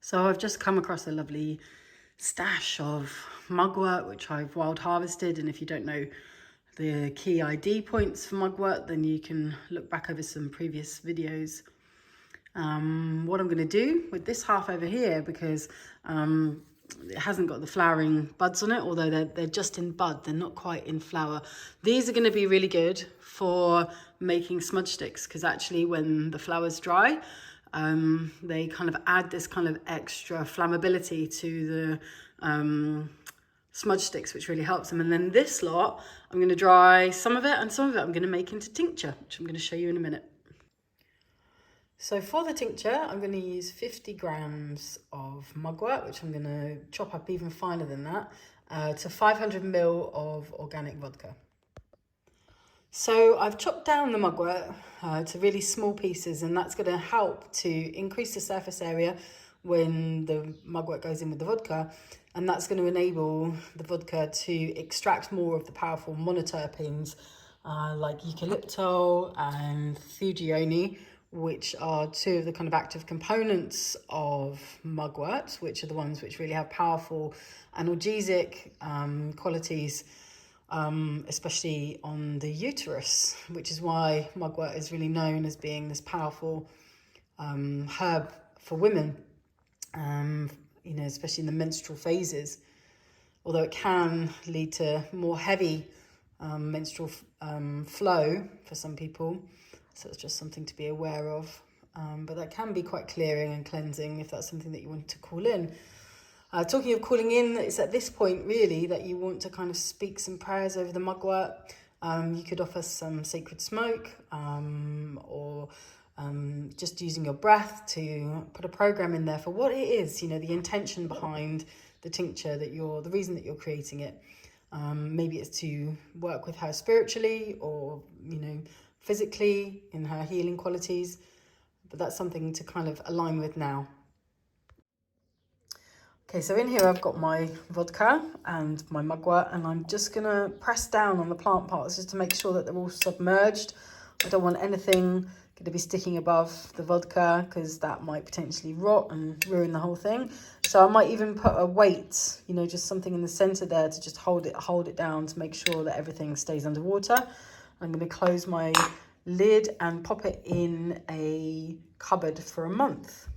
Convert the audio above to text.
So I've just come across a lovely stash of mugwort, which I've wild harvested. And if you don't know the key ID points for mugwort, then you can look back over some previous videos. What I'm going to do with this half over here, because it hasn't got the flowering buds on it, although they're just in bud, they're not quite in flower. These are going to be really good for making smudge sticks, because actually when the flowers dry, they kind of add this kind of extra flammability to the smudge sticks, which really helps them. And then this lot, I'm going to dry some of it, and some of it I'm going to make into tincture, which I'm going to show you in a minute. So for the tincture, I'm going to use 50 grams of mugwort, which I'm going to chop up even finer than that, to 500 ml of organic vodka. So I've chopped down the mugwort to really small pieces, and that's going to help to increase the surface area when the mugwort goes in with the vodka, and that's going to enable the vodka to extract more of the powerful monoterpenes like eucalyptol and thugione, which are two of the kind of active components of mugwort, which are the ones which really have powerful analgesic qualities, especially on the uterus, which is why mugwort is really known as being this powerful herb for women, you know, especially in the menstrual phases, although it can lead to more heavy menstrual flow for some people. So it's just something to be aware of. But that can be quite clearing and cleansing if that's something that you want to call in. Talking of calling in, it's at this point really that you want to kind of speak some prayers over the mugwort. You could offer some sacred smoke, or just using your breath to put a program in there for what it is, you know, the intention behind the tincture, the reason that you're creating it. Maybe it's to work with her spiritually, or, you know, physically in her healing qualities, but that's something to kind of align with now. Okay, so in here I've got my vodka and my mugwort, and I'm just gonna press down on the plant parts just to make sure that they're all submerged. I don't want anything going to be sticking above the vodka, because that might potentially rot and ruin the whole thing. So I might even put a weight, you know, just something in the center there to just hold it down to make sure that everything stays underwater. I'm going to close my lid and pop it in a cupboard for a month.